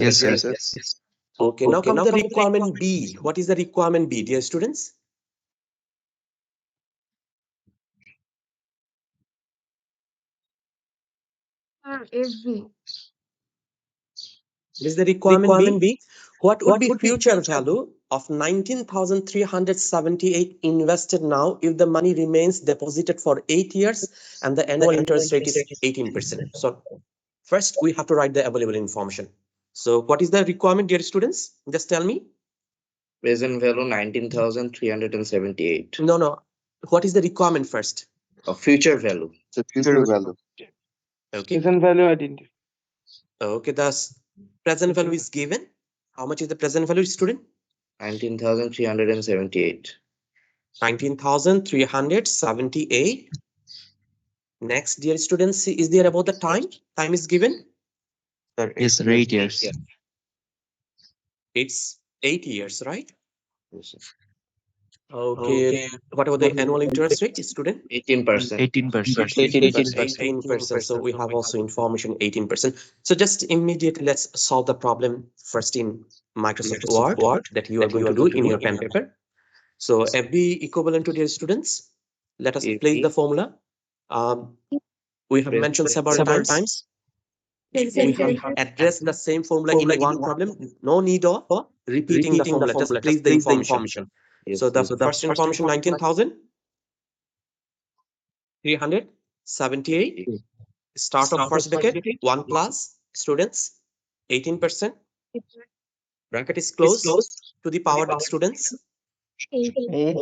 Yes, sir. Okay, now come to the requirement B. What is the requirement B, dear students? FB. This is the requirement B. What would be future value of 19,378 invested now if the money remains deposited for 8 years and the annual interest rate is 18%? So first we have to write the available information. So what is the requirement, dear students? Just tell me. Present value 19,378. No. What is the requirement first? Future value. The future value. Okay. Present value identity. Okay, the present value is given. How much is the present value, student? 19,378. 19,378. Next, dear students, is there about the time? Time is given. Yes, sir, 8 years. It's 8 years, right? Yes, sir. Okay. What about the annual interest rate, student? 18%. 18%. 18%. So we have also information 18%. So just immediately let's solve the problem first in Microsoft Word that you are going to do in your pen paper. So FB equivalent to, dear students, let us place the formula. We have mentioned several times. We have addressed the same formula in one problem. No need of repeating the formula. Just place the information. Yes, So the yes. first information 19,378. Start of first bracket 1 plus students 18%. Bracket is closed to the power students 8.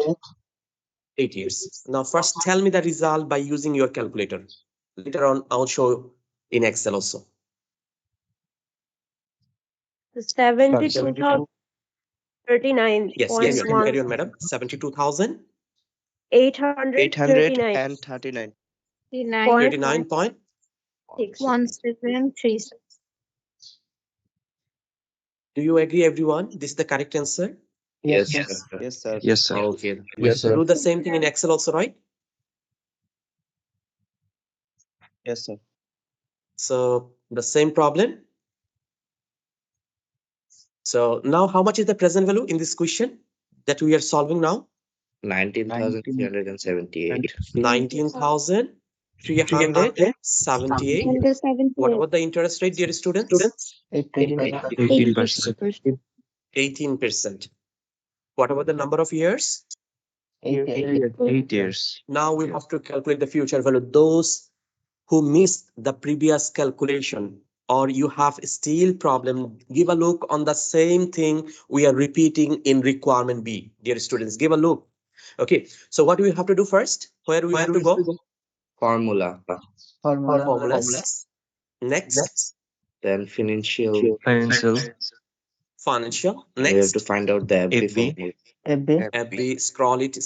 8 years. Now first tell me the result by using your calculator. Later on I'll show in Excel also. 72,039. Yes, carry on, madam. 72,000. 839. 39.6. 1736. Do you agree, everyone? This is the correct answer. Yes, Yes. sir. Yes, sir. Yes, sir. Okay. Yes, sir. Do the same thing in Excel also, right? Yes, sir. So the same problem. So now how much is the present value in this question that we are solving now? 19,378. 19,378. What about the interest rate, dear students? 18%. 18%. What about the number of years? 8 years. Now we have to calculate the future value. Those who missed the previous calculation or you have still problem, give a look on the same thing we are repeating in requirement B. Dear students, give a look. Okay, so what do we have to do first? Where we have to go? Formula. Formulas. Next, Then financial. Financial. financial. We have Next, to find out the FB FB. formula. FB. Scroll it.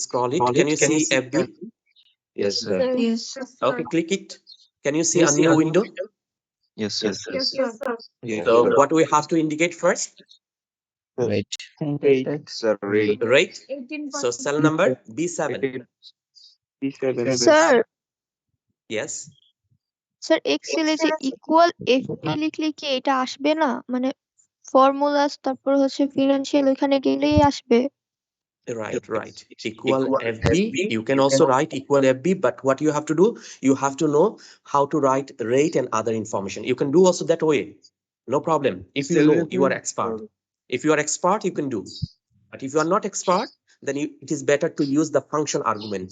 Can you see FB? Yes, sir. Yes. Okay, click it. Can you see a new window? Yes, sir. Yes, sir. Yes, So sir. what do we have to indicate first? Right. Sir, rate. Rate. 18%. So cell number B7. Sir Yes. Sir এক্সেলে যে equal FP লিখলে কি এটা আসবে না মানে formulas তারপর হচ্ছে ফিনান্সিয়াল ওখানে গেলেই আসবে Right. Equal FB. You can also write equal FB, but what you have to do, you have to know how to write rate and other information. You can do also that way. No problem. If you know, you are expert. If you are expert, you can do. But if you are not expert, then it is better to use the function argument.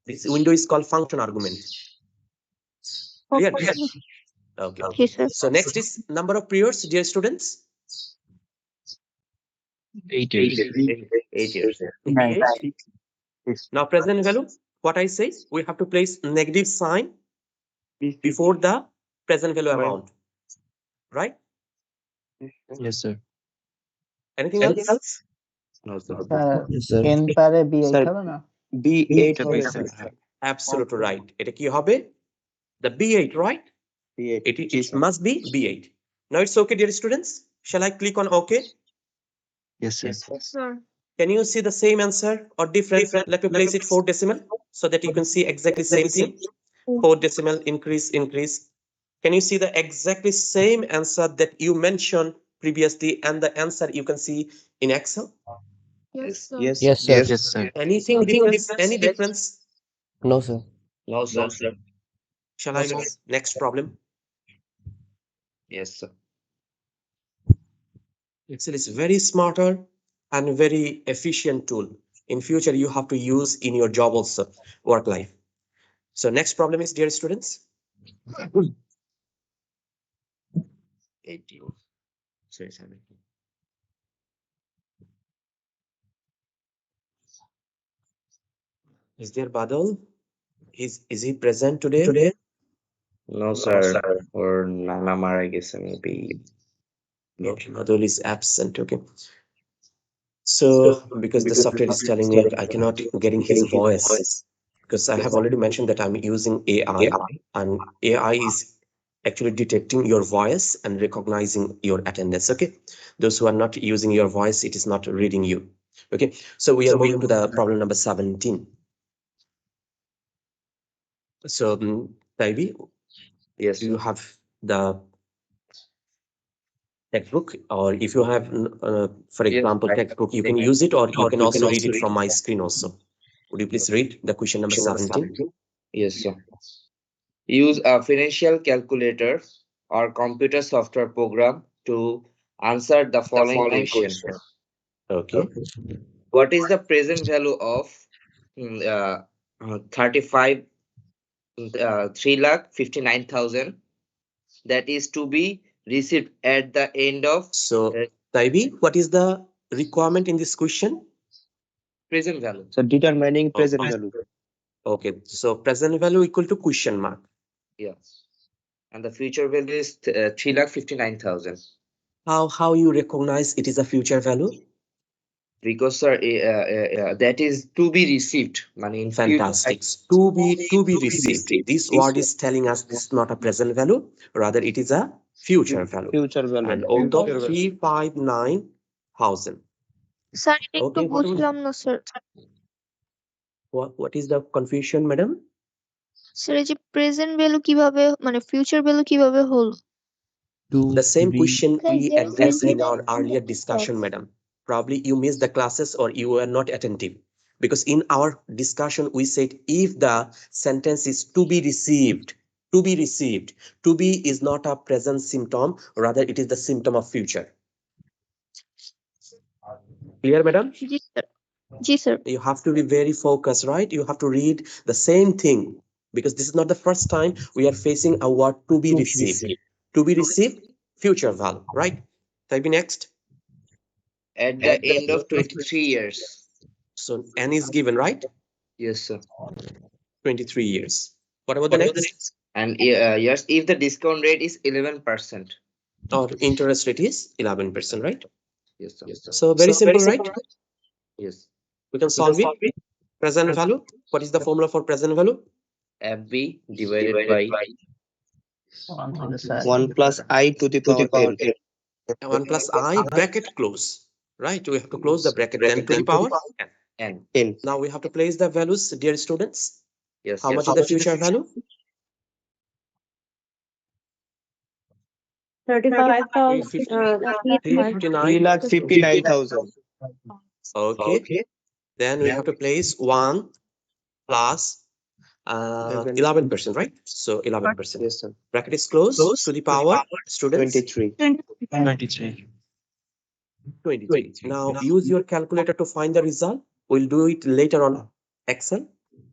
This window is called function argument. Clear? Okay. Okay, sir. So next is number of periods, dear students. 8 years. 8 years. Eight. Now present value, what I say, we have to place negative sign before the present value amount. Right? Yes, sir. Anything else? No, sir. Yes, sir. n পারে b8 হবে না B8 হবে, sir. Absolutely right. এটা কি হবে? The B8, right? It must be B8. Now it's okay, dear students. Shall I click on OK? Yes, sir. Yes, sir. Can you see the same answer or different? Let me place it 4 decimal so that you can see exactly same thing. 4 decimal increase. Can you see the exactly same answer that you mentioned previously and the answer you can see in Excel? Yes, sir. Yes. Yes, sir. Anything difference? Any difference? No, sir. No, sir. Shall I move next problem? Yes, sir. Excel is very smarter and very efficient tool. In future, you have to use in your job also, work life. So next problem is, dear students, 18. Sorry, 17. is there Badal? Is he present today? No, sir. Or Nana Mara guess maybe. Okay, Badal is absent. Okay. So because the software is telling me I cannot getting his voice, because I have already mentioned that I'm using AI, and AI is actually detecting your voice and recognizing your attendance. Okay, those who are not using your voice, it is not reading you. Okay, so we are moving to the problem number 17. So Taibi, Yes, do you sir. have the textbook, or if you have for Yes, example I textbook, you have. can use it, or you can also read it from my screen also. Would you please read the question number 17? Yes, sir. Use a financial calculator or computer software program to answer the following question. Okay. What is the present value of 35 3,59,000 that is to be received at the end of So Taibi, what is the requirement in this question? present value? So determining Oh, present value. okay, so present value equal to question mark. Yes. And the future value is 3,59,000. How you recognize it is a future value? Because sir, that is to be received. Money in Fantastic. To be received. This word is telling us this is not a present value, rather it is a future value. Future value. And out of 359,000. Sir একটু Okay, বুঝলাম না sir. what is the confusion, madam? Sir এই যে present value কিভাবে মানে future value কিভাবে হলো? The same question we there addressed is in our earlier discussion, madam. Probably you missed the classes or you were not attentive. Because in our discussion, we said if the sentence is to be received, to be is not a present symptom, rather it is the symptom of future. Clear, madam? G sir. G sir. You have to be very focused, right? You have to read the same thing, because this is not the first time we are facing a word to be received. To be received, future value, right? Type in next. at the end of 23 years. So n is given, right? Yes, sir. 23 years. What about the next? And yes, if the discount rate is 11%. Or interest rate is 11%, right? Yes, sir. So very simple, right? Yes. We can solve it. Present value. What is the formula for present value? FB divided by 1 plus I to the power 10. 1 plus I bracket close, right? We have to close the bracket, then to the power n. N. 10. Now we have to place the values, dear students. Yes. How much is the future value? 35,000. 3,59,000. Okay. Then we have to place 1 plus 11%, right? So 11%. Yes, sir. Bracket is closed. To the power, students, 23. 23. Now use your calculator to find the result. We'll do it later on Excel.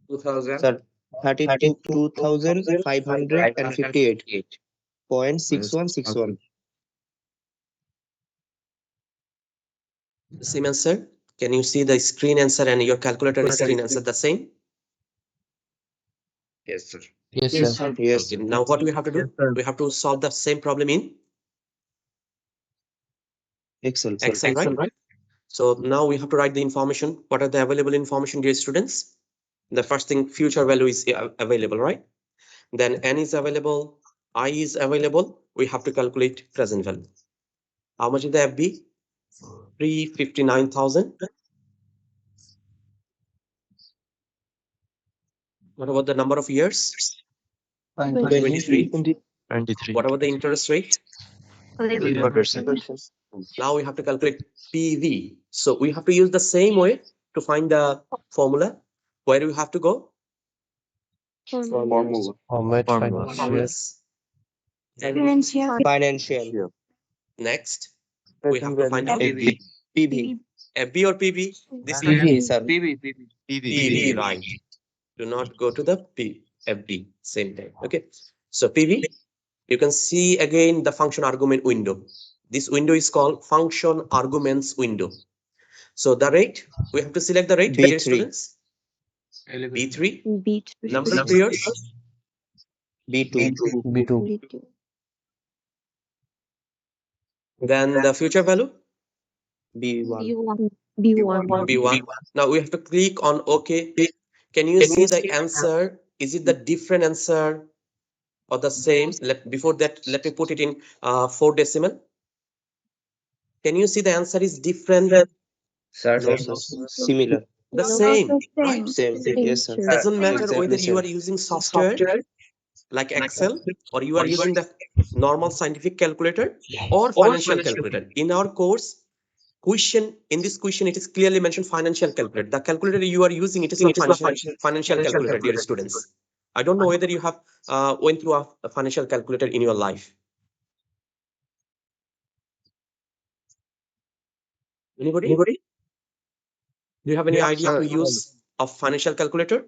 2,000. Sir, 32,558.6161. Same answer. Can you see the screen answer and your calculator screen answer the same? Yes, sir. Yes, sir. Yes. Okay. Now what we have to do? We have to solve the same problem in Excel. Excel, right? So now we have to write the information. What are the available information, dear students? The first thing, future value is available, right? Then n is available, I is available. We have to calculate present value. How much is the FB? 359,000. What about the number of years? 23. 23. What about the interest rate? 11%. Now we have to calculate PV. So we have to use the same way to find the formula. Where do we have to go? Formula. Format financial. Yes. And Financial. Financial. next, we have to find out FB. PV. FB or PV. This time PV, sir. PV, right? Do not go to the FD same time. Okay. So PV, you can see again the function argument window. This window is called function arguments window. So the rate, we have to select the rate, B3. dear students. B3. B3. Number of years, B2. B2. B2. then the future value, B1. B1. B1. Now we have to click on OK. Can you see the answer? Is it the different answer or the same? Before that, let me put it in 4 decimal. Can you see the answer is different? Sir, No, sir. Similar. The No, same, sir, right? Same. Yes, sir. Doesn't matter Exactly whether you same. are using software like Excel or you are using the normal scientific calculator or financial calculator. In our course, in this question, it is clearly mentioned financial calculator. The calculator you are using, it is not financial calculator, dear students. I don't know whether you have went through a financial calculator in your life. Anybody? Do you have any idea to use a financial calculator?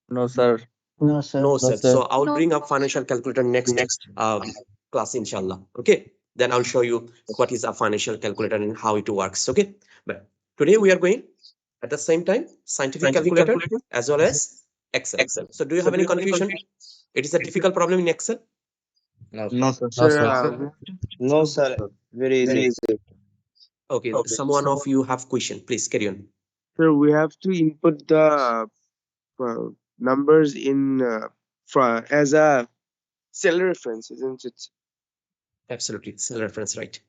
No, sir. No, sir. No, sir. So I'll bring up financial calculator next class, inshallah. Okay. Then I'll show you what is a financial calculator and how it works. Okay. But today we are going at the same time scientific calculator as well as Excel. So do you have any confusion? It is a difficult problem in Excel. no, sir. No, sir. No, sir. Very easy. Okay. Someone of you have question. Please carry on. So we have to input the numbers in as a cell reference, isn't it? Absolutely. Cell reference, right?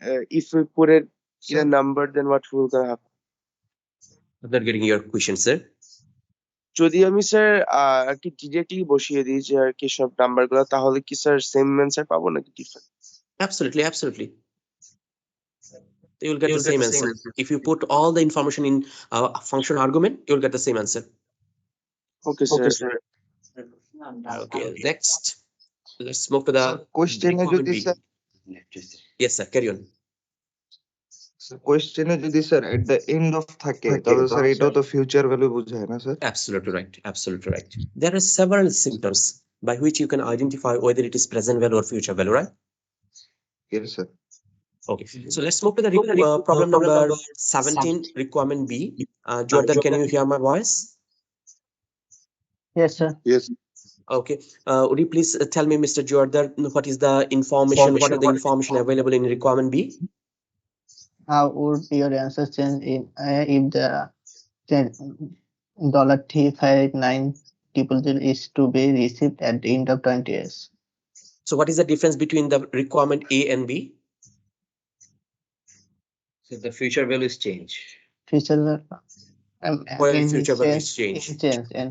If we put it in a number, then what will gonna happen? I'm not getting your question, sir. যদি আমি sir আর কি directly বসিয়ে দিই যে আর কি সব নাম্বারগুলো, তাহলে কি স্যার সেম অ্যান্সার পাবো নাকি different? Absolutely. You will get the same answer. If you put all the information in function argument, you will get the same answer. Okay sir. Okay, next. Let's move to the কোশ্চেনে requirement যদি B. Sir Yes, sir. Carry on. কোশ্চেনে যদি sir at the end of থাকে তাহলে sir এটাও তো future value বোঝায় না sir? Absolutely right. There are several symptoms by which you can identify whether it is present value or future value, right? Yes, sir. Okay, so let's move to the problem number 17, requirement B. Jordan, can you hear my voice? Yes, sir. Yes. Okay, would you please tell me, Mr. Jordan, what is the information? What are the information available in requirement B? How would your answer change if the $359,000 is to be received at the end of 20 years? So what is the difference between the requirement A and B? So the future value is changed. Future Where again, future value is it changed. changed and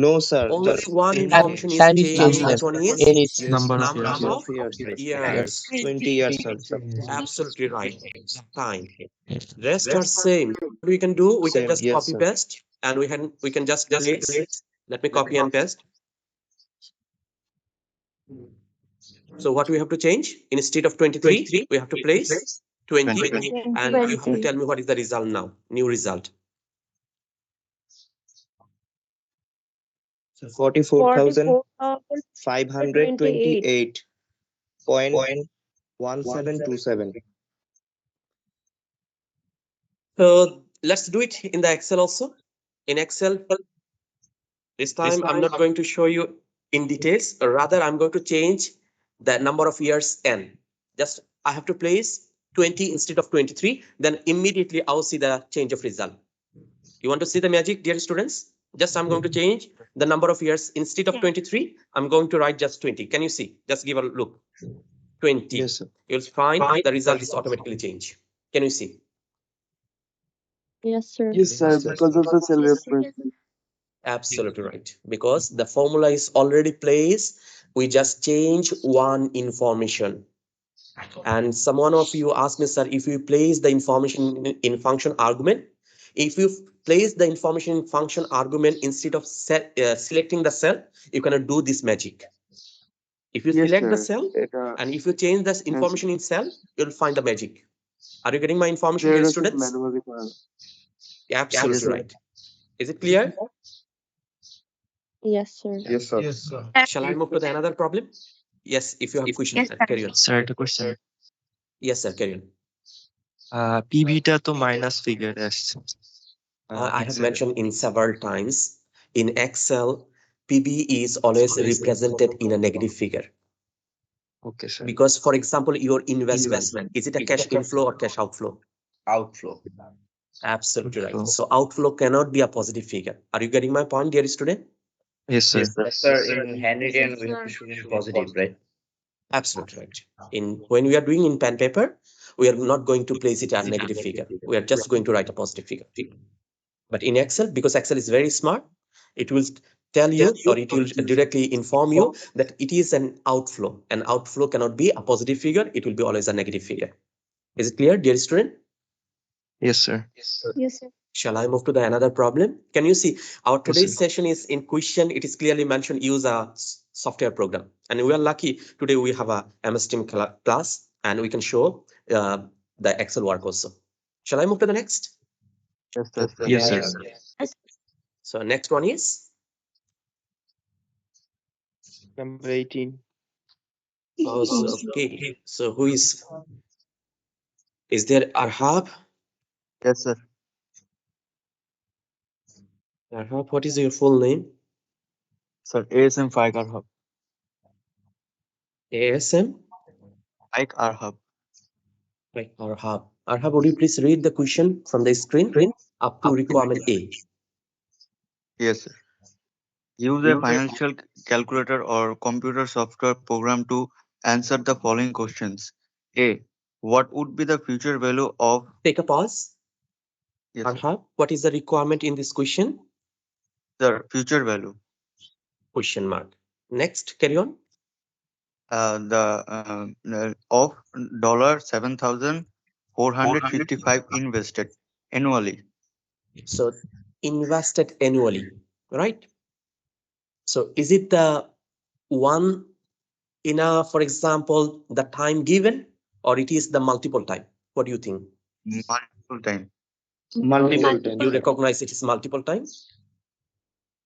No, sir. Only Just one age information is change. changed. That one is number of number years. of years. 20 years, sir. Absolutely right. Fine. Rest are same. What we can do, we can Same, just yes, copy sir. paste, and we can just place. Let me copy and paste. So what we have to change? Instead of 23, we have to place 20, and you have to tell me what is the result now. New result. 44,528.1727. So let's do it in the Excel also. In Excel, this time I'm not going to show you in details. Rather, I'm going to change the number of years n. Just I have to place 20 instead of 23. Then immediately I'll see the change of result. You want to see the magic, dear students? Just I'm going to change the number of years. Instead of 23, I'm going to write just 20. Can you see? Just give a look. 20. Yes, sir. You'll find the result is automatically changed. Can you see? Yes, sir. Yes, sir, because of the cell reference. Absolutely right. Because the formula is already placed. We just change one information. And someone of you asked me, sir, if you place the information in function argument, if you place the information in function argument instead of selecting the cell, you cannot do this magic. If you select the cell and if you change this information in cell, you'll find the magic. Are you getting my information, dear students? Absolutely right. Is it clear? Yes, sir. Yes, sir. Shall I move to the another problem? Yes, if you have question, carry on. Sir একটা question Yes, sir, carry on. পিভিটা তো minus ফিগারে আসছে I have mentioned in several times, in Excel, PB is always represented in a negative figure. Okay sir Because, for example, your investment, is it a cash inflow or cash outflow? Outflow. Absolutely right. Outflow. So outflow cannot be a positive figure. Are you getting my point, dear student? Yes sir Yes, sir. In handwritten, we have to show it positive, right? Absolutely right. When we are doing in pen paper, we are not going to place it as a negative figure. We are just going to write a positive figure. But in Excel, because Excel is very smart, it will tell you or it will directly inform you that it is an outflow. An outflow cannot be a positive figure. It will be always a negative figure. Is it clear, dear student? Yes sir Yes, sir. Shall I move to the another problem? Can you see our today's sir. session is in question. It is clearly mentioned use a software program, and we are lucky today we have a MS Team class and we can show the Excel work also. Shall I move to the next? Yes sir So next one is Number 18. okay. So who is there? Arhab? Yes, sir. Arhab, what is your full name? Sir, ASM Faik Arhab. ASM? Faik Arhab. Right, Arhab. Arhab, would you please read the question from the screen up to requirement A? Yes, sir. Use a financial calculator or computer software program to answer the following questions. A. What would be the future value of Take a pause. yes, sir. Arhab, what is the requirement in this question? Sir, future value? Question mark. Next, carry on. Of $7,455 invested annually. So invested annually, right? So is it the one in a, for example, the time given, or it is the multiple time? What do you think? Multiple time. Multiple times. You recognize it is multiple time?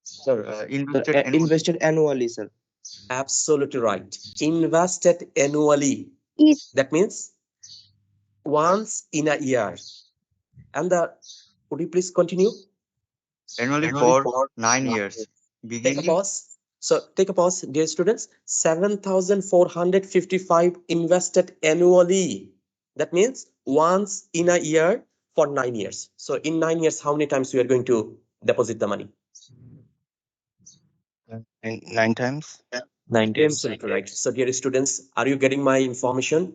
Sir, invested annually. Invested annually, sir. Absolutely right. Invested annually. Is That means once in a year. And would you please continue? Annually for 9 years. Take a Beginning pause. So take a pause, dear students. 7,455 invested annually. That means once in a year for 9 years. So in 9 years, how many times we are going to deposit the money? 9 times. 9 times Absolutely right. So dear students, are you getting my information?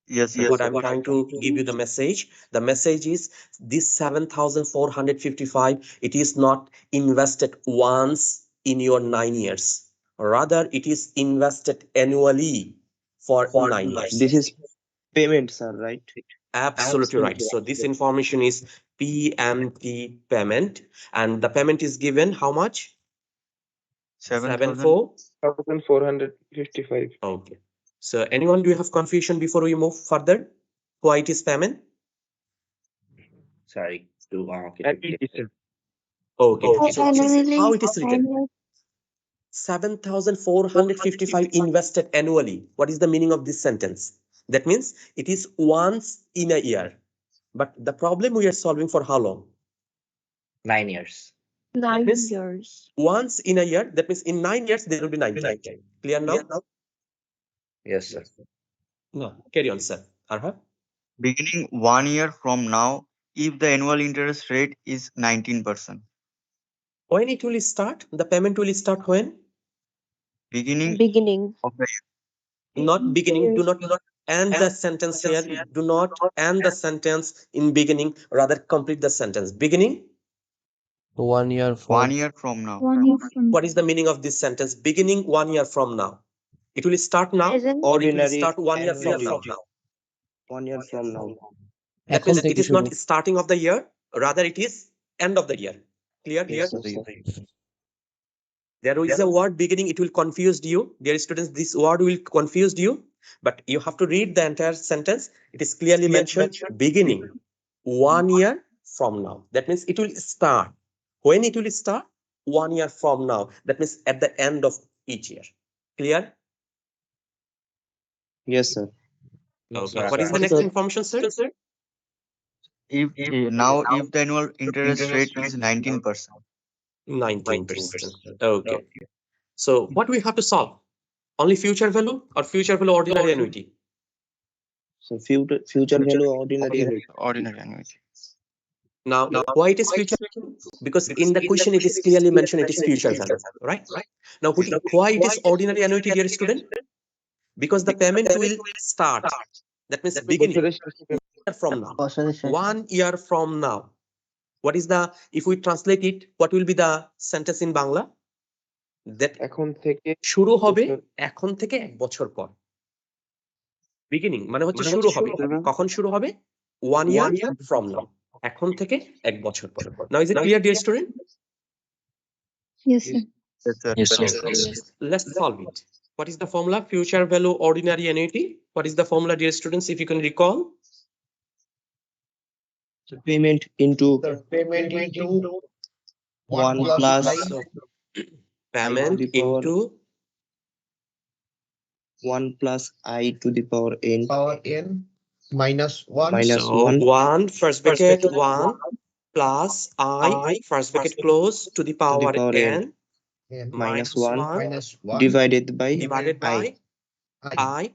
yes, sir. What I'm trying to give you the message. The message is this 7,455, it is not invested once in your 9 years. Rather, it is invested annually for 9 years. This is payment, sir, right? Absolutely right. So this information is PMT payment, and the payment is given how much? 7,000. 1,455. Okay. So anyone, do you have confusion before we move further? Why it is payment? Sorry. Okay. Okay. So annually. how it is written? 7,455 invested annually. What is the meaning of this sentence? That means it is once in a year. But the problem we are solving for how long? 9 years. 9 Miss? years. Once in a year. That means in 9 years there will be 9 times. Clear now? Yes, sir. No. Carry on, sir. Arhab? Beginning 1 year from now, if the annual interest rate is 19%. When it will start? The payment will start when? Beginning. Of the year. Not beginning. Do not end the sentence here. Do not end the sentence in beginning. Rather complete the sentence. Beginning. 1 year 1 year from now. 1 year from What is the meaning of this sentence? Beginning 1 year from now. It will start now, Present. or it will Ordinary start 1 year from annually. now. 1 year from now. That এখন means it থেকে is শুরু not starting of the year, rather it is end of the year. Clear? Yes, sir. There is a word beginning, it will confuse you. Dear students, this word will confuse you, but you have to read the entire sentence. It is clearly mentioned, beginning 1 year from now. That means it will start. When it will start? 1 year from now. That means at the end of each year. Clear? Yes, sir. Okay. What is the next information, sir? If the annual interest rate is 19%. 19%. Okay. So what we have to solve? Only future value or future value ordinary annuity? So future value ordinary annuity. Ordinary annuity. Now, why it is future? Because in the question it is clearly mentioned it is future value, right? Now, why it is ordinary annuity, dear student? Because the payment will start. That means beginning বছরের শেষে year from now. বছরের শেষে 1 year from now. What is the, if we translate it, what will be the sentence in Bangla? That এখন থেকে শুরু হবে এখন থেকে 1 বছর পর। বিগিনিং মানে হচ্ছে শুরু হবে। কখন শুরু হবে? 1 year from now. এখন থেকে 1 বছর পর। Now is it clear, dear student? Yes, sir. Yes, sir. Yes, sir. Let's solve it. What is the formula? Future value ordinary annuity. What is the formula, dear students, if you can recall? So payment into 1 plus So, payment the power- into 1 plus I to the power n minus 1 minus so 1 1 first bracket 1 plus I first bracket close to the power power n and minus 1 minus 1 divided by divided by I.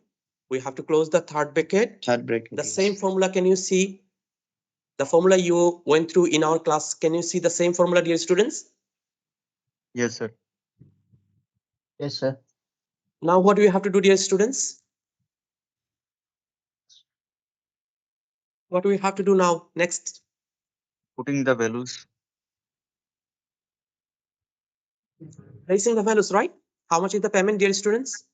We have to close the third bracket. third bracket. The same formula, can you see? The formula you went through in our class, can you see the same formula, dear students? Yes, sir. yes sir Now what do you have to do, dear students? What do we have to do now? Next, Putting the values. placing the values, right? How much is the payment, dear students?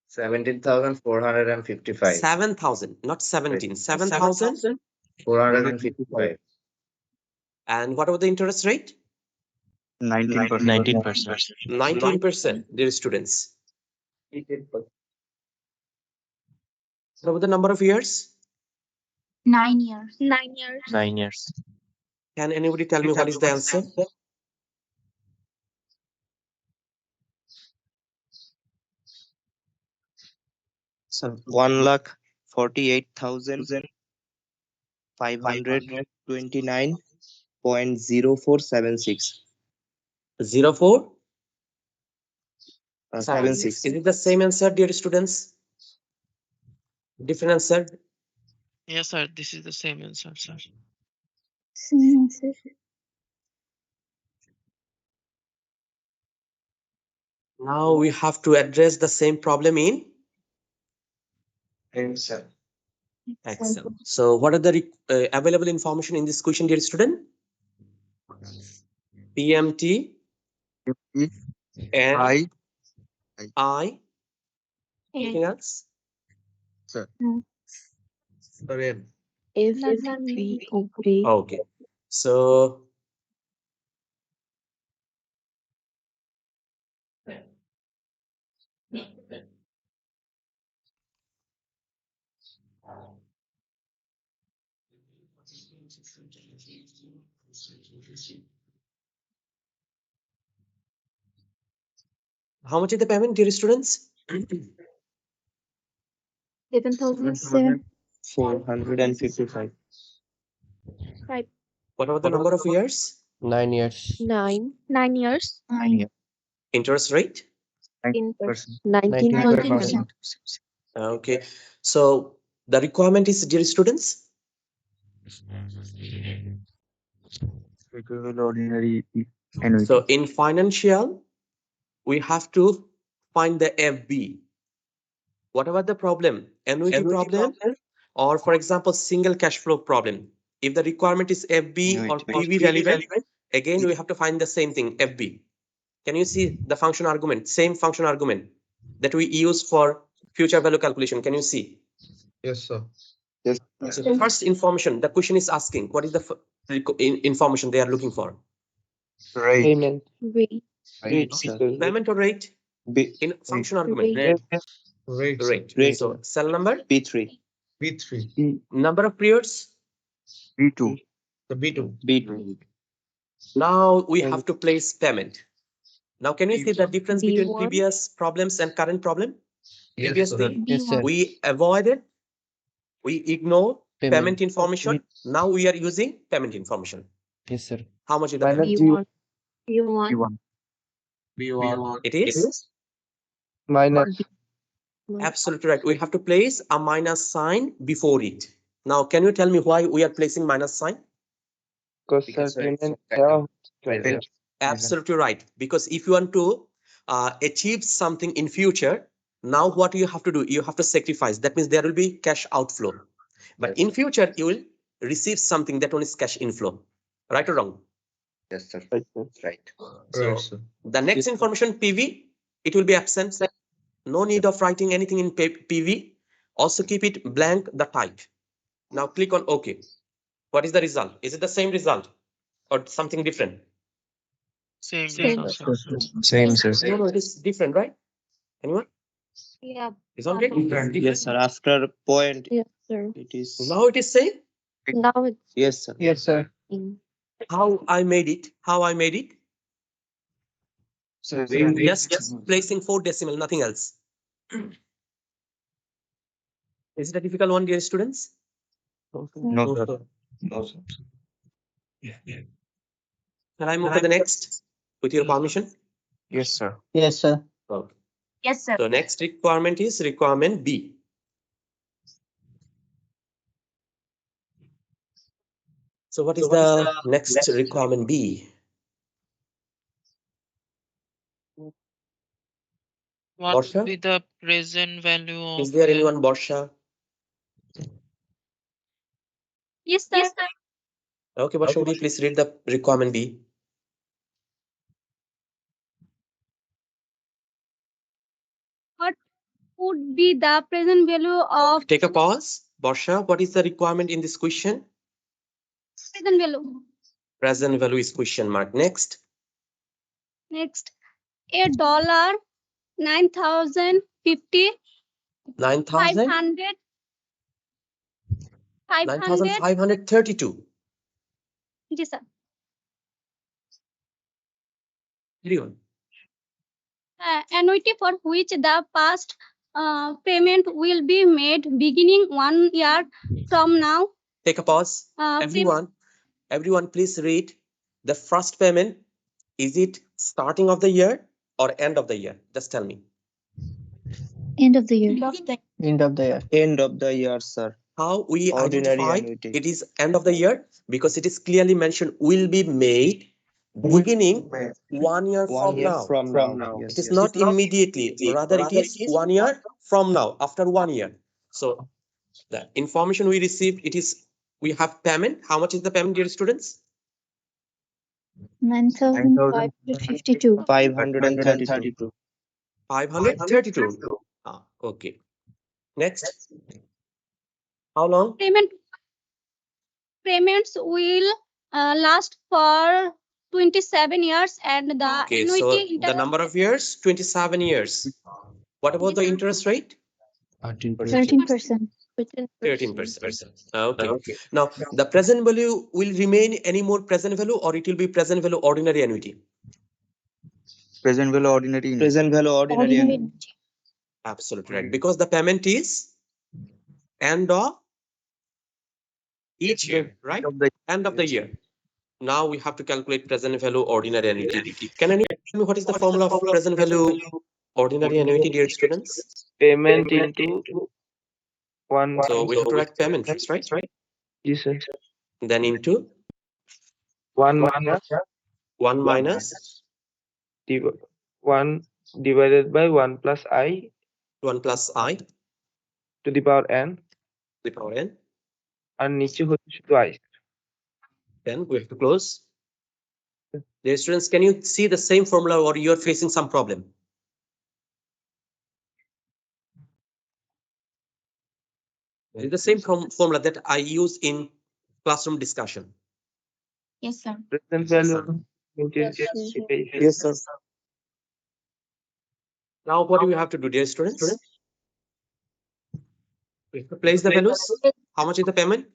17,455. 7,000, not 17. 7,000. 455. And what about the interest rate? 19%. 19%. 19%, dear students. What about the number of years? 9 years. 9 years. 9 years. Can anybody tell me what is the answer? So 1,48,529.0476. 04? 76. Is it the same answer, dear students? Different answer? Yes, sir. This is the same answer, sir. Same answer. Now we have to address the same problem in Excel. Excel. So what are the available information in this question, dear student? PMT and I. I. Anything else? Sir. Okay. So how much is the payment, dear students? 11,007. 455. What about the number of years? 9 years 9 years. 9 years. Interest rate? 19%. 19%. Okay. So the requirement is, dear students, Equivalent ordinary annuity. so in financial, we have to find the FB. What about the problem? Annuity problem, or for example, single cash flow problem. If the requirement is FB or Annuity. PV relevant, again we have to find the same thing, FB. Can you see the function argument? Same function argument that we use for future value calculation. Can you see? Yes, sir. So the first information the question is asking, what is the information they are looking for? Right. Payment. Rate. Rate, sir. Payment or rate? B, In function argument. Rate. Rate, sir. Rate. Rate. So cell number, B3. B3. number of periods. B2. The B2. B2. Now we have to place payment. Now can you see the difference between B1. previous problems and current problem? Yes, Previously, Yes, sir. we avoided, we ignore Payment. payment information. Now we are using payment information. Yes, sir. How much is the Minus payment? B1. B1. It is minus. absolutely right. We have to place a minus sign before it. Now, can you tell me why we are placing minus sign? Because sir, payment. Absolutely right. Because if you want to achieve something in future, now what you have to do? You have to sacrifice. That means there will be cash outflow. But in future, you will receive something that one is cash inflow. Right or wrong? Yes, sir. Right, sir. Right. So Right, sir. the next information PV, it will be absent. No need of writing anything in PV. Also keep it blank, the type. Now click on OK. What is the result? Is it the same result or something different? Same. Same, sir. No, it is different, right? Anyone? Yeah. Isn't it? Yes, sir. After point, Yes, sir. it is. Now it is same. Now it's Yes, sir. Yes, sir. in. How I made it? How I made it? Sir, Just placing 4 decimal, nothing else. Is it a difficult one, dear students? No, sir. no, sir. Can I move to the next with your permission? Yes, sir. Yes, sir. Okay. Yes, sir. So next requirement is requirement B. So what is the next requirement B? What Borsha? would be the present value of Is there a- anyone Borsha? Yes, sir. Okay, Borsha, would you please read the requirement B? Would be the present value of Take a pause. Borsha, what is the requirement in this question? present value. Present value is question mark. Next. Next, $9,050 9,000? 500 500 9,532. Yes, sir. Everyone. Annuity for which the past payment will be made beginning 1 year from now. Take a pause. Everyone, please read the first payment. Is it starting of the year or end of the year? Just tell me. End of the year. End of the year. End of the year, sir. How we Ordinary identify annuity. it is end of the year? Because it is clearly mentioned will be made beginning 1 year 1 from year now. from now. It is not immediately, rather it is 1 year from now, after 1 year. So the information we received, it is, we have payment. How much is the payment, dear students? 9,552. 532. 532. Okay. Next. How long? Payments will last for 27 years and the Okay, so annuity the number of years, 27 years. What about the interest rate? 13%. 13%. Okay. Now, the present value will remain any more present value or it will be present value ordinary annuity? Present value ordinary. Present value ordinary annuity. Absolutely right. Because the payment is end of each year, right? End of the year. Now we have to calculate present value ordinary annuity. Can anyone tell me what is the formula of present value ordinary annuity, dear students? Payment into 1. So we have to write payment first, right? Yes, sir. Then into 1 minus 1 minus 1 divided by 1 plus I 1 plus I to the power n. to the power n. আর নিচে হচ্ছে শুধু I. Then we have to close. Dear students, can you see the same formula or you're facing some problem? It's the same formula that I use in classroom discussion. Yes, sir. Present value. Yes, sir. Now, what do we have to do, dear students? We have to place the values. How much is the payment?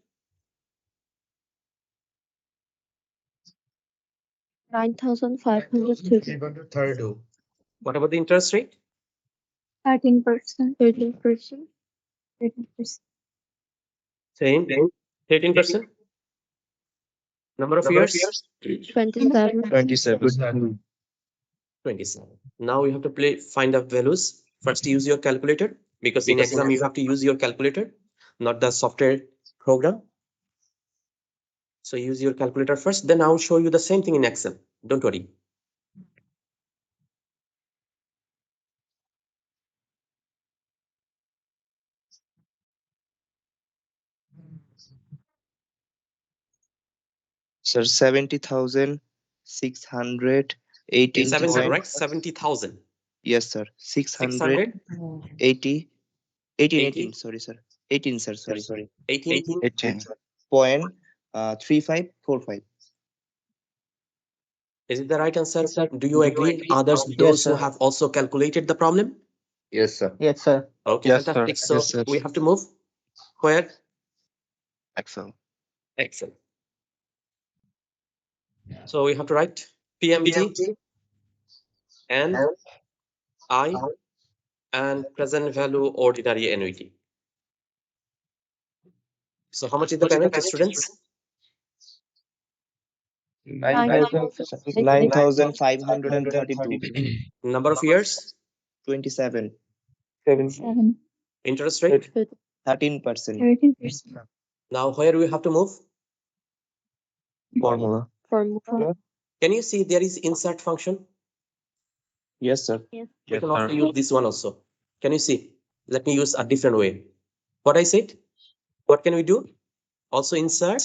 9,530. Even to third do. What about the interest rate? 13%. 13%. 13%. Same, 13%. Number of years? 27. 27. 27. Now you have to find the values. First, use your calculator because in exam you have to use your calculator, not the software program. So use your calculator first, then I will show you the same thing in Excel. Don't worry. Sir, 70,618. 7, right? 70,000. Yes, sir. 600. 680. 18. 80. Sorry, sir. 18, sir. Sorry. 18. 18.3545. Is it the right answer? Do you agree? Others, Yes, those who sir. have also calculated the problem? Yes, sir. Yes, sir. Okay, Yes, fantastic. sir. So Yes, sir. we have to move where? Excel. Excel. So we have to write PMT and I and present value ordinary annuity. So how much is the payment, students? 9,532. Number of years? 27. 7. Interest rate? 13%. 13%. Now where we have to move? Formula. Formula. Can you see there is insert function? Yes, sir. We can also use this one also. Can you see? Let me use a different way. What I said? What can we do? Also insert.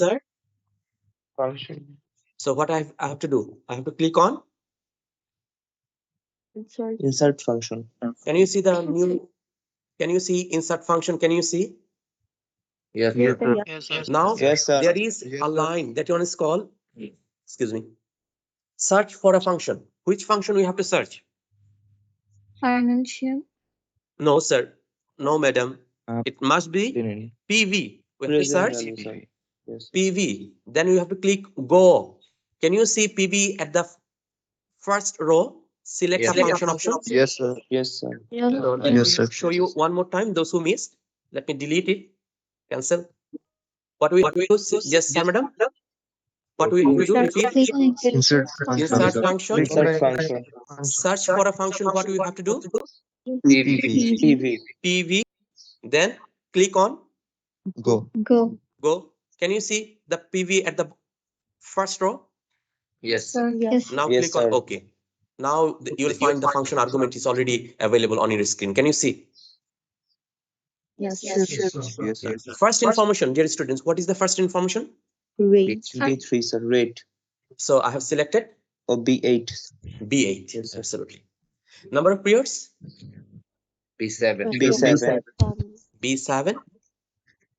Function. So what I have to do? I have to click on. Insert function. Can you see the new? Can you see insert function? Can you see? Yes, Yes, sir. sir. Yes, sir. Now Yes, sir. there is a line that one is called. Excuse me. Search for a function. Which function we have to search? Financial. No, sir. No, madam. Uh, It must be PV. We have to Present search value, sir. Yes. PV. Then you have to click go. Can you see PV at the first row? Select Yes. a function option. Yes, sir. Yes, sir. So let Yes, me sir. show you one more time. Those who missed, let me delete it. Cancel. What we do? Just madam. What we have to do? Repeat. Insert Insert function. Insert function. Search for a function. What we have to do? PV. PV. PV. Then click on Go. Go. go. Can you see the PV at the first row? Yes. Yes. Now Yes, click on sir. OK. Now you will find the function argument is already available on your screen. Can you see? Yes. Yes, sir. Yes, sir. First information, dear students. What is the first information? Rate. B3, sir. Rate. So I have selected Or B8. B8. Yes, sir. Absolutely. Number of periods? B7. B7. B7.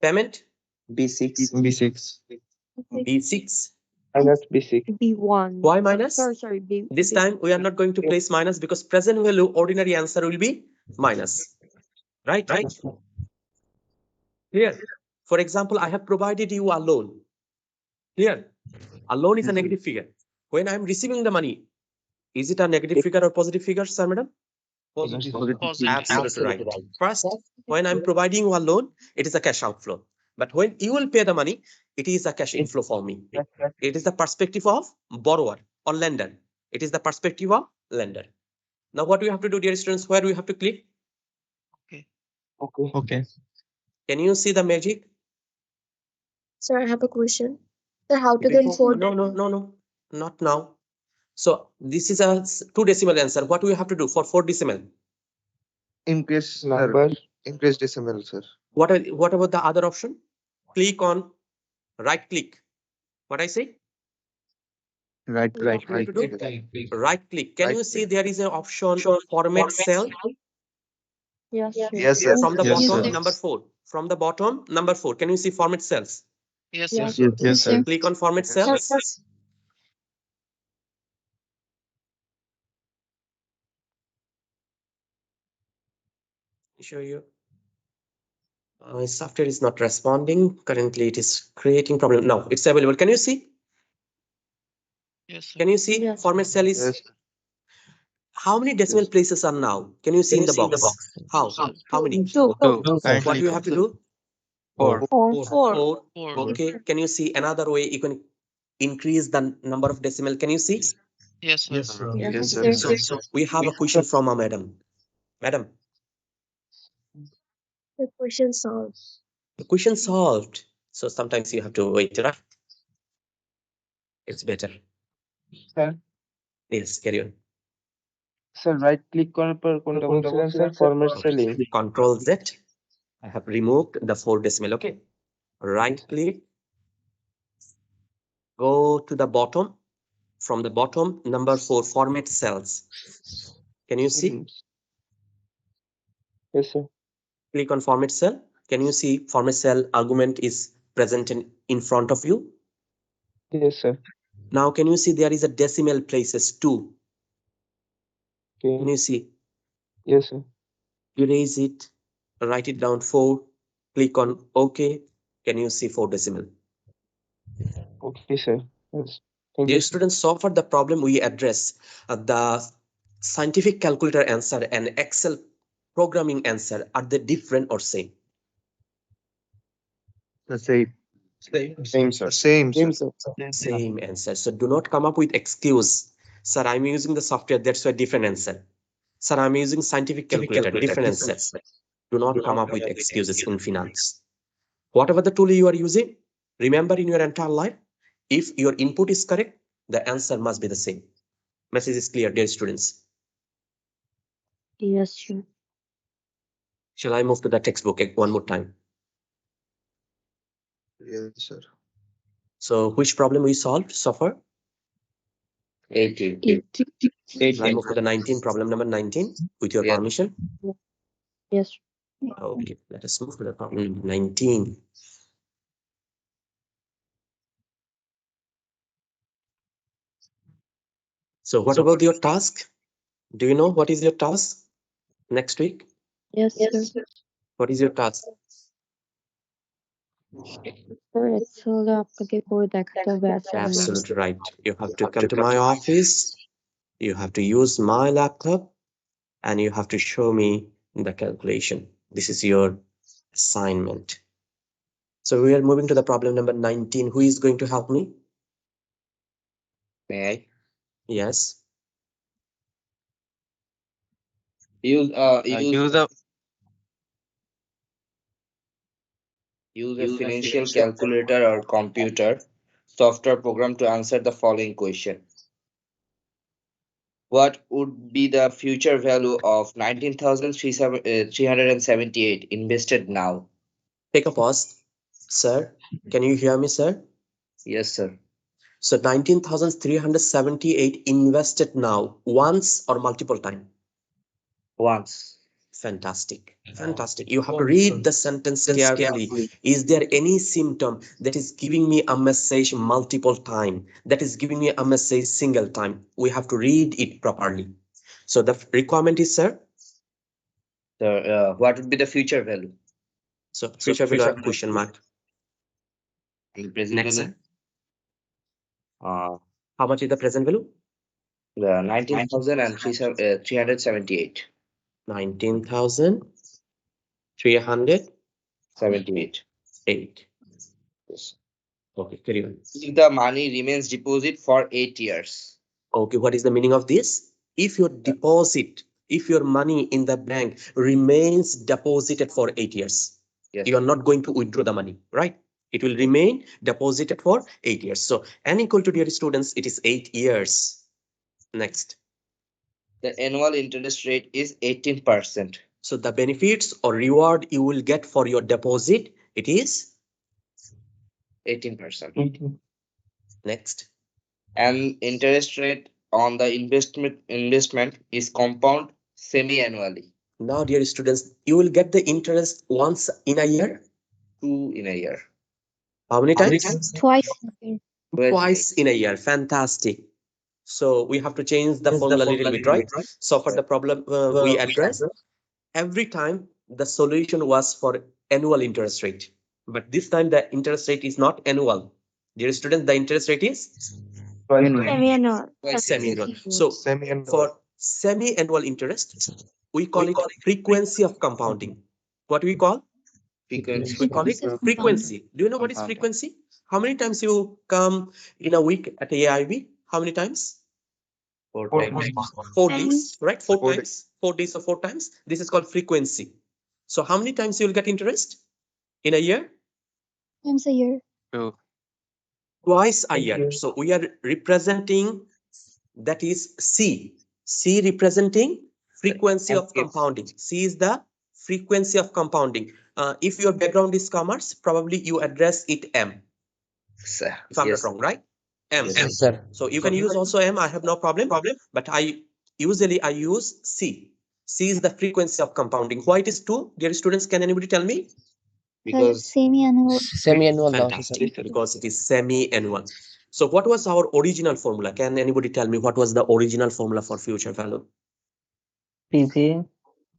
Payment? B6. B6. B6. Minus B6. B1. Why minus? Sorry. B. This time we are not going to place minus because present value ordinary answer will be minus. Right? Here, for example, I have provided you a loan. Here, a loan is a negative figure. When I am receiving the money, is it a negative figure or positive figure, sir, madam? Positive. Absolutely right. First, when I'm providing you a loan, it is a cash outflow. But when you will pay the money, it is a cash inflow for me. It is the perspective of borrower or lender. It is the perspective of lender. Now, what do we have to do, dear students? Where do we have to click? Okay. Can you see the magic? Sir, I have a question. Sir, how to Before- get 4? No, not now. So this is a 2 decimal answer. What do we have to do for 4 decimal? Increase Number. Increase decimal, sir. What about the other option? Click on right click. What I say? Right. What we have to do? Right click. Can you see there is an option format cell Yes, sir. Yes, sir. from the Yes, bottom, sir. number 4. From the bottom, number 4. Can you see format cells? Yes, Yes, sir. Yes, sir. Click on format cells. Show you. Software is not responding. Currently, it is creating problem. No, it's available. Can you see? Yes, sir. Can you see Yes. format cell is? Yes. How many decimal places are now? Can you see in the box? How? How many? Two. Two. What do you have to do? Four. Four. 4. 4. Okay. Can you see another way you can increase the number of decimal? Can you see? Yes, sir. Yes, sir. Yes, Yes, sir. sir. We have a question from our madam. Madam, The question solved. the question solved. So sometimes you have to wait, right? It's better. Sir, Yes, carry on. Sir right click করার পর কোনটা বলছিলেন sir format selling Control Z. I have removed the 4 decimal. Okay. Right click. Go to the bottom. From the bottom, number 4, format cells. Can you see? Yes, sir. Click on format cell. Can you see format cell argument is present in front of you? Yes, sir. Now, can you see there is a decimal places 2? Okay. Can you see? Yes, sir. Erase it, write it down 4, click on OK. Can you see 4 decimal? Okay, sir. Yes. Thank Dear you, sir. students, so far the problem we address, the scientific calculator answer and Excel programming answer, are they different or same? The same. Same, sir. Same, sir. Same, sir. Same answer. So do not come up with excuse. Sir, I'm using the software, that's why different answer. Sir, I'm using scientific calculator, different answer. Do not come up with excuses in finance. Whatever the tool you are using, remember in your entire life, if your input is correct, the answer must be the same. Message is clear, dear students. Yes, sir. Shall I move to the textbook one more time? Yes, sir. So which problem we solved so far? 18. Shall I move to the 19, problem number 19, with your Yes. permission? Yes. Okay, let us move to the problem number 19. So what about your task? Do you know what is your task next week? Yes, sir. What is your task? Sir, Excel আপনাকে করে দেখাতে হবে assignment. Absolutely right. You have to come to my office. You have to use my laptop and you have to show me the calculation. This is your assignment. So we are moving to the problem number 19. Who is going to help me? May I? Yes. Use a financial calculator or computer software program to answer the following question. What would be the future value of 19,378 invested now? Take a pause. Sir, can you hear me, sir? Yes, sir. So 19,378 invested now, once or multiple time? Once. Fantastic. Fantastic. You have to read the sentence carefully. Is there any symptom that is giving me a message multiple time? That is giving me a message single time? We have to read it properly. So the requirement is, sir? So, what would be the future value? So future value question mark. Present Next, value? How much is the present value? 19,378. 19,378. 78. Yes. Okay, carry on. If the money remains deposit for 8 years. Okay, what is the meaning of this? If your deposit, if your money in the bank remains deposited for 8 years, Yes. you are not going to withdraw the money, right? It will remain deposited for 8 years. So n equal to, dear students, it is 8 years. Next. The annual interest rate is 18%. So the benefits or reward you will get for your deposit, it is 18%. Next. and interest rate on the investment is compound semi-annually, Now, dear students, you will get the interest once in a year. 2 in a year. How many times? Twice a year. Twice in a year. Fantastic. So we have to change the formula a little bit, right? So for the problem we addressed, every time the solution was for annual interest rate, but this time the interest rate is not annual. Dear students, the interest rate is Semi-annual. semi-annual. So Semi-annual. for semi-annual interest, we call it frequency of compounding. What we call? Frequency. We call it frequency. Do you know what is frequency? How many times you come in a week at AIB? How many times? 4 Four times. times. 4 days, right? 4 4 times. 4 days or 4 times. This is called frequency. So how many times you will get interest in a year? Once a year. Twice a year. So we are representing, that is C. C representing frequency of compounding. C is the frequency of compounding. If your background is commerce, probably you address it M. Sir, If I'm yes. not wrong, right? M. Yes, sir. So you can use also M. I have no problem. But I usually use C. C is the frequency of compounding. Why it is 2? Dear students, can anybody tell me? Because Semi-annual. Fantastic, because it is semi-annual. So what was our original formula? Can anybody tell me what was the original formula for future value? PV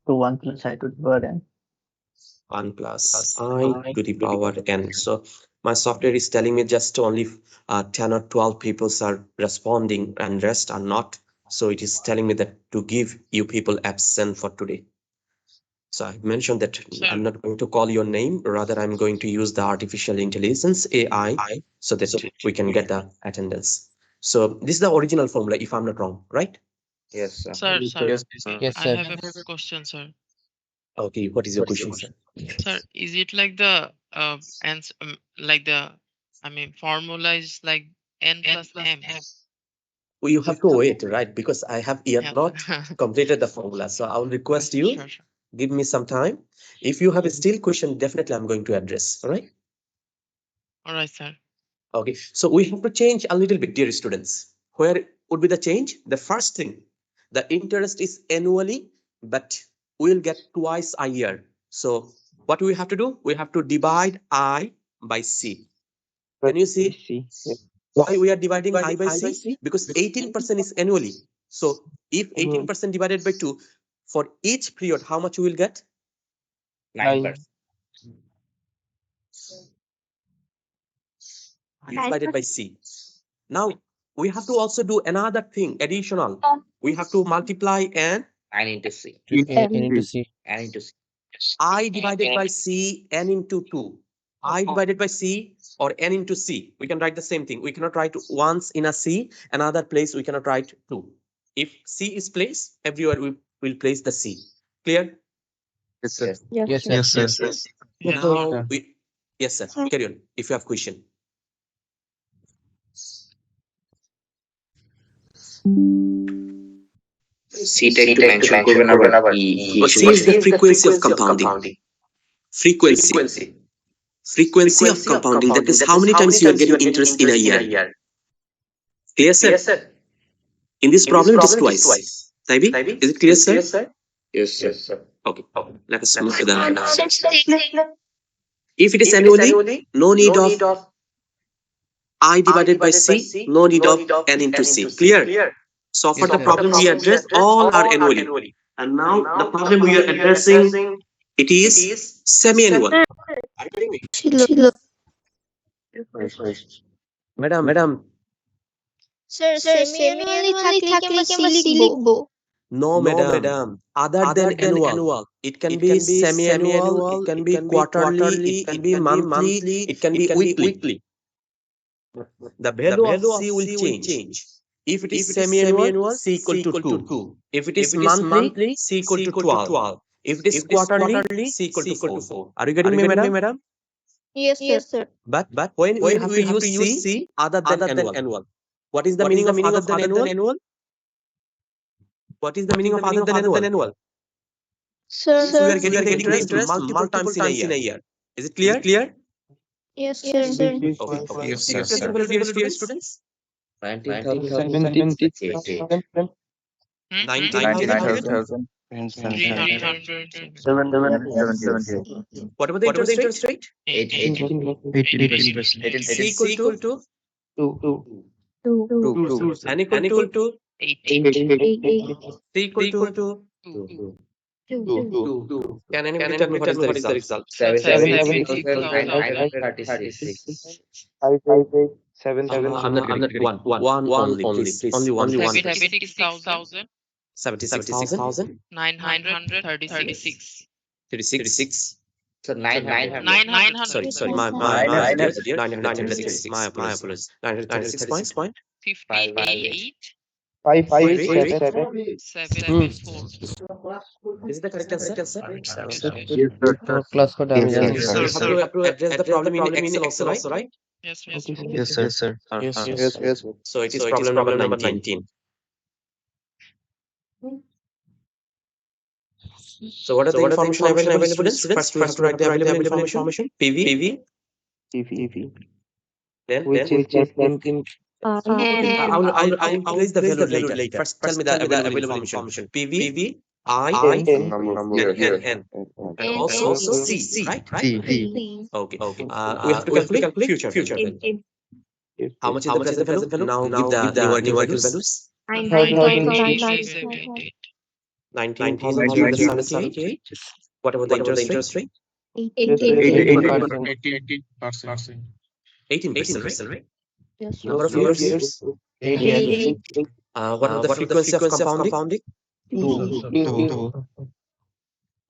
to 1 plus I to the power n. 1 plus I to the power n. So my software is telling me just only 10 or 12 people are responding and rest are not. So it is telling me that to give you people absent for today. So I mentioned that I'm not going to call your name, rather I'm going to use the artificial intelligence AI so that we can get the attendance. So this is the original formula, if I'm not wrong, right? yes, sir. Sir, Yes, I have a question, sir. Okay, what is your question, sir? Sir, is it like the answer, like the, I mean, formula is like n plus m? Well, you have to wait, right? Because I have yet Yeah. not completed the formula. So I will request you, Sure. give me some time. If you have a still question, definitely I'm going to address, all right? All right, sir. Okay, so we have to change a little bit, dear students. Where would be the change? The first thing, the interest is annually, but we'll get twice a year. So what do we have to do? We have to divide I by C. Can you see why we are dividing I by C? Because 18% is annually. So if 18% divided by 2, for each period, how much we will get? 9%. Divided by C. Now we have to also do another thing additional. We have to multiply n 9 into C. N. N into C. I divided by C n into 2. I divided by C or n into C. We can write the same thing. We cannot write once in a C, another place we cannot write 2. If C is placed, everywhere we will place the C. Clear? yes, sir. Yes, sir. Yes, sir. Yeah. Now yes, sir. Carry on. If you have question. C-টা একটু mention করবেন আবার কি C is the frequency of compounding. Frequency of compounding. That is how many times you are getting interest in a year. Clear, sir? In this problem, it is twice. Taibi, is it clear, sir? yes, sir. Okay. Let us move to the next. 6. If it is annually, no need of I divided by C, no need of n into C. Clear? So for the problem we addressed, all are annually. And now the problem we are addressing, it is semi-annual. Are you getting me? ছিল। Madam, sir semi-annually থাকলে কি আমরা C লিখবো? no, madam. Other than annual. It can be semi-annual, it can be quarterly, it can be monthly, it can be weekly. The value of C will change. If it is semi-annual, C equal to 2. If it is monthly, C equal to 12. If it is quarterly, C equal to 4. Are you getting me, madam? Yes, sir. But when we have to use C other than annual. What is the meaning of other than annual? What is the meaning of other than annual? Sir. So we are getting interest multiple times in a year. Is it clear? Yes, sir. Okay. Dear students. 19,000. 19,000. 300. What about the interest rate? 80%. C equal to Two. 2. N equal to 8. C equal to 2. can anybody tell me what is the result? 76,936. 5,877. I'm not one only, please. Only one. 76,936. 36. So 900. 900. Sorry, my 936. My apologies. 936 point. 58. 5,877. 74. Is it the correct answer? Class code আমি জানি You have to address the problem in Excel also, right? Yes. Yes, sir. Yes. So it is problem number 19. So what are the information available, students? First we have to write the available information. PV. Then Which is less than I'll place the value later. First tell me the available information. PV, I, N. And also C, right? Okay. We have to calculate future value. How much is the present value? Now give the numerical values. 9,978. 19,078. What about the interest rate? 18%. 18%, right? Yes. Number of years? 8 years. What about the frequency of compounding? 2.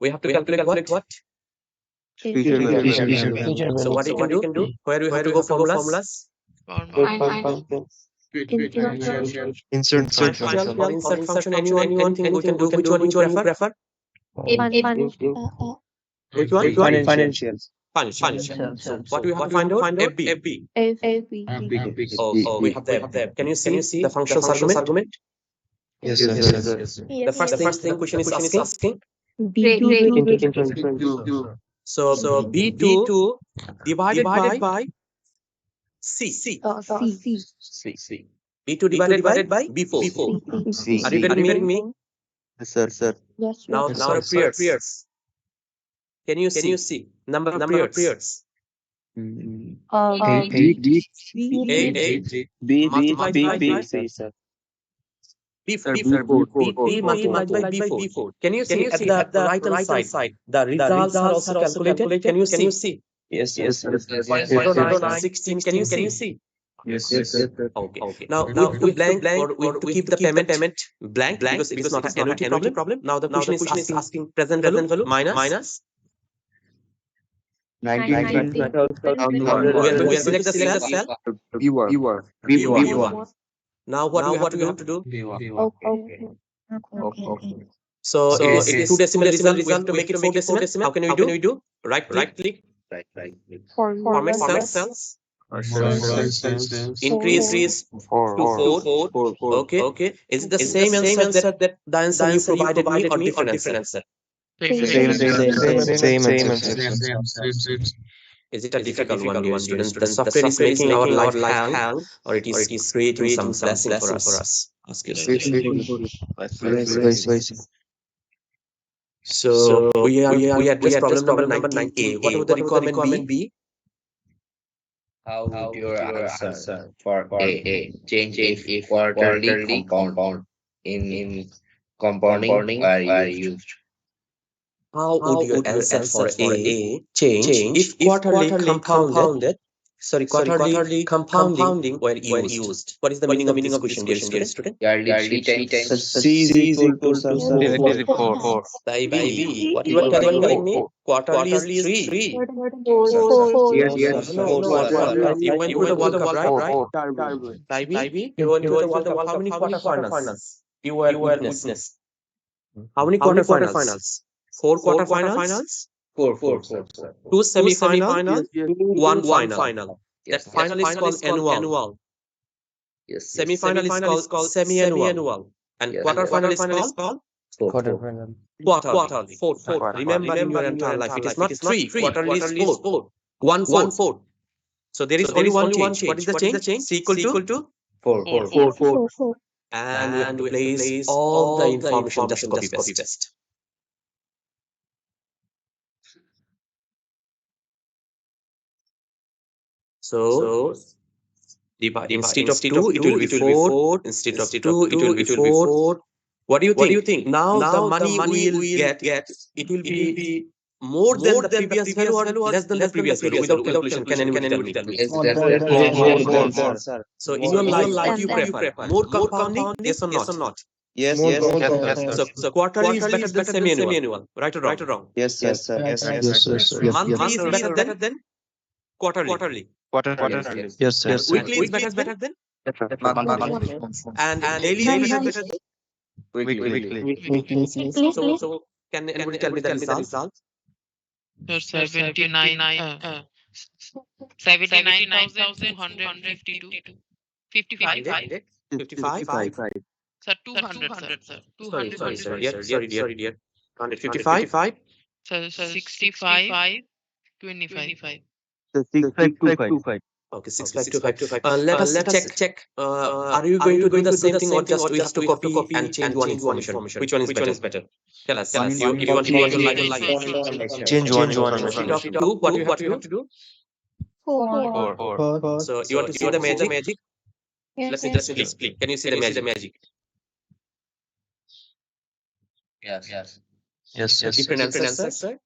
We have to calculate what? So what you can do? Where you have to go formulas? Insert Financial or insert function, anything we can do. Which one you prefer? Which one? Financial. Financial. So what do we have to find out? FB. Oh, we have the FB. Can you see the functional argument? Yes, sir. The first thing the question is asking. So B2 divided by C. B2 divided by B4. Are you getting me? Yes, sir. Now periods. Can you see number of periods? 8 multiplied by B3 multiplied by B4. Can you see at the right hand side? The results are also calculated. Can you see? Yes. 16. Can you see? Yes. Okay. Now we blank or we have to keep the payment blank because it is not an annuity problem. Now the question is asking present value minus. 19,000. We are going to select the cell. B1. Now what do we have to do? So it is 2 decimal result. We have to make it 4 decimal. How can we do? Right click. Format cells. Increase to 4. Okay. Is it the same answer that the answer you provided me or different answer? Same answer. Is it a difficult one, dear students? The software is making our life hell, or it is creating some blessing for us? Ask yourself. So we address problem number 19A. What would the requirement be? How would your answer for A change if quarterly compound in compounding are used? How would your answer for A change if quarterly compounded? Quarterly compounding were used. What is the meaning of this question, dear student? Yearly times. C is equal to 4. Baby, what you are telling me? Quarterly is 3. Yes. You went to the World Cup, right? Baby, you went to the World Cup. How many quarterfinals? You were witness. How many quarterfinals? 4 quarterfinals? 4. 2 semi-finals, 1 final. That final is called annual. Yes. Semi-final is called semi-annual. And quarterfinal is called quarterly. Fourth. Remember in your entire life, it is not 3. Quarterly is 4. 1/4. So there is only one change. What is the change? C equal to 4. And we have to place all the information, just copy paste. So instead of 2, it will be 4. Instead of 2, it will be 4. What do you think? Now the money we will get, it will be more than the previous value or less than the previous value without calculation? Can anyone tell me? It's More than definitely More, sir. So in your life, what do you prefer? More compounding? Yes or not? Yes, more yes, than yes, sir. sir. So quarterly is better than semi-annual. Right or wrong? Yes, sir. Right, right. Monthly is better than quarterly. Yes, sir. Weekly is better than, and daily is better than. Weekly. So can anybody tell me the result? So 79,252. 55. 55. Sir, 200, sir. 200. Sorry, dear. 155. So 65, 25. So 6525. Okay, 6525. Let us check. Are you going to do the same thing or just we have to copy and change one information? Which one is better? Tell us. If you want to like Change one instead of 2, what you have to do? 4. So you want to see the magic? Yes. Let me explain. Can you see the magic? Yes. Different answers, sir?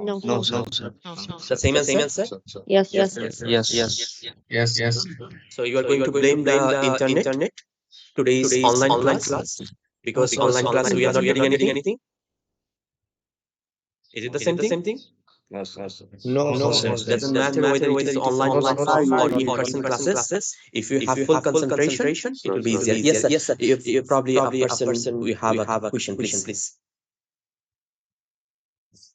No. sir. The same answer? Yes. Yes. So you are going to blame the internet, today's online class, because online class we are not getting anything. Is it the same thing? No, sir. No, sir. Doesn't matter whether it is online class or in-person classes. If you have full concentration, it will be easier. Yes, sir. If probably a person we have a question, please.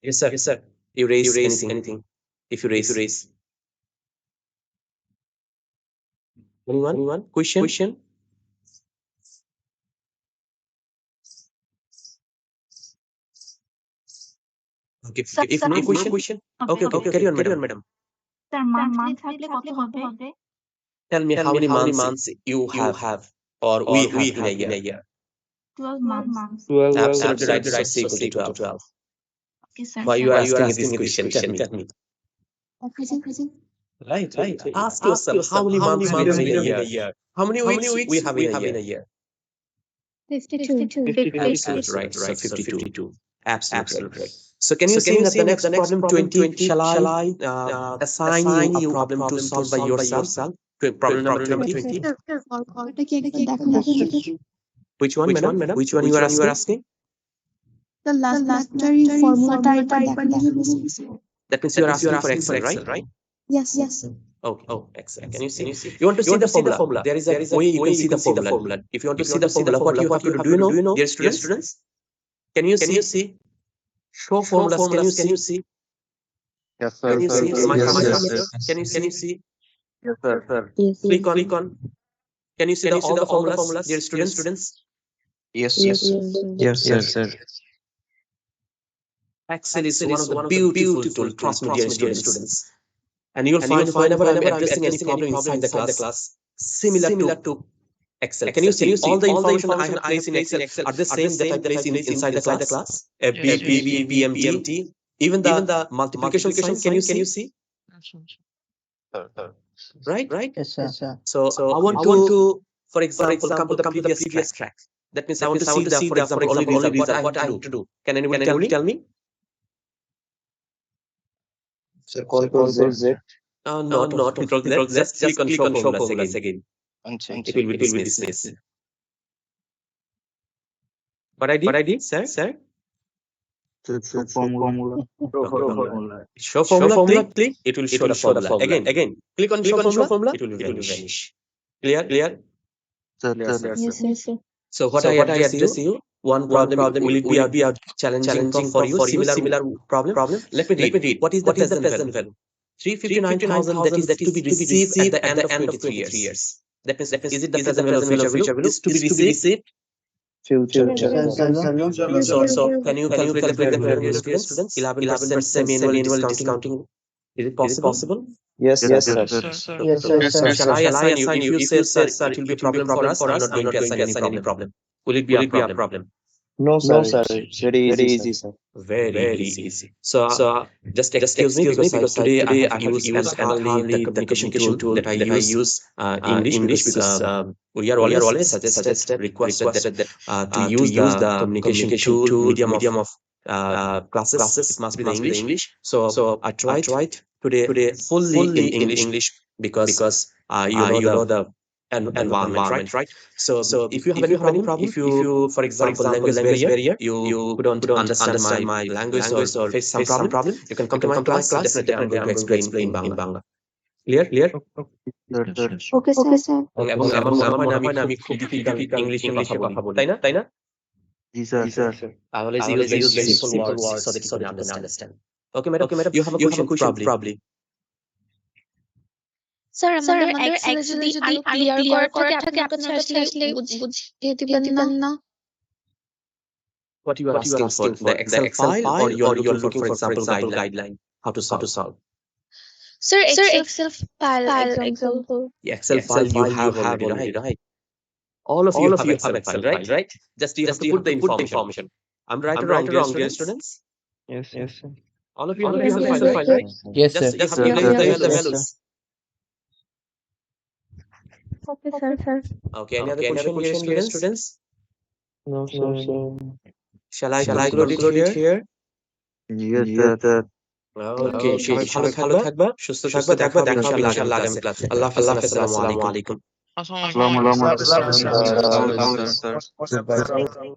Yes, sir. You raise anything. If you raise. Anyone? Question? Okay. If no question. Okay. Carry on, madam. Sir, monthly থাকলে কত হবে? Tell me how many months you have or we have in a year. 12 months. Absolutely right. So C equal to 12. Okay, sir. Why you are asking this question? Tell me. Right. Ask yourself how many months we have in a year. How many weeks we have in a year? 52. Absolutely right. So 52. Absolutely right. So can you see that the next problem 20? Shall I assign you a problem to solve by yourself? Problem number 20. Which one, madam? Which one you are asking? The last formula type. That means you are asking for Excel, right? Yes. Oh, Excel. Can you see? You want to see the formula? There is a way you can see the formula. If you want to see the formula, what you have to do? Do you know, dear students? Can you see? Show formulas. Can you see? Yes, sir. Can you see? Can you see? Yes, sir. Click on. Can you see all the formulas, dear students? Yes, sir. Excel is one of the beautiful tools, trust me, dear students. And you'll find whenever I'm addressing any problem inside the class, similar to Excel. Can you see all the information I have placed in Excel are the same that I place inside the class? FB, PV, PMT, even the multiplication sign. Can you see? Right? Yes, sir. So I want to, for example, come to the previous track. That means I want to see the, for example, only result. What I have to do? Can anyone tell me? Sir, Control Z. Not Control Z. Just click on show formulas again. It will be dismissed. What I did, sir? Show formula. Show formula. Click. It will show the formula. Again. Click on show formula. It will vanish. Clear? Yes. So what I address you? One problem will it be a challenging for you? Similar problem. Let me read. What is the present value? 359,000 that is to be received at the end of 23 years. That means is it the present value or future value? Is to be received? Future. So can you calculate the value, students? 11% semi-annual discounting. Is it possible? Yes, Yes, sir. sir. Yes, sir. So shall I assign you? If you say, sir, it will be a problem for us, I'm not going to assign any problem. Will it be a problem? No, sir. It's very easy, sir. Very easy. So just excuse me because today I have used entirely the communication tool that I use English because we are always suggested, requested that to use the communication tool medium of classes. It must be the English. So I tried today fully in English because you know the environment, right? So if you have any problem, if you, for example, language barrier, you couldn't understand my language or face some problem, you can come to my class. Definitely, I'm going to explain in Bangla. Clear? Okay sir এবং আমার মনে হয় না আমি খুব difficult ইংলিশে কথা বলি, তাই না? জি sir. I always use very simple words so that you can understand. Okay, madam. You have a question probably. Sir আমাদের এক্সেল যদি আরো ক্লিয়ার করার থাকে আপনার কাছে আসলে বুঝিয়ে দিবেন না? What you are asking for, the Excel file, or you are looking for example guideline how to solve. Sir Excel file example Excel file you have already, right? All of you have Excel file, right? Just you have to put the information. I'm right or wrong, dear students? Yes, sir. All of you have Excel file, right? Yes, sir. Just replace the values. Okay sir Okay, any other question, dear students? No, sir. Shall I conclude it here? Yes, sir. Okay, সবাই ভালো থাকবা, সুস্থ থাকবা, দেখা হবে ইনশাআল্লাহ আগামী ক্লাসে। আল্লাহ হাফেজ, আসসালামু আলাইকুম। আসসালামু আলাইকুম। Assalamu alaikum. Sir. Goodbye.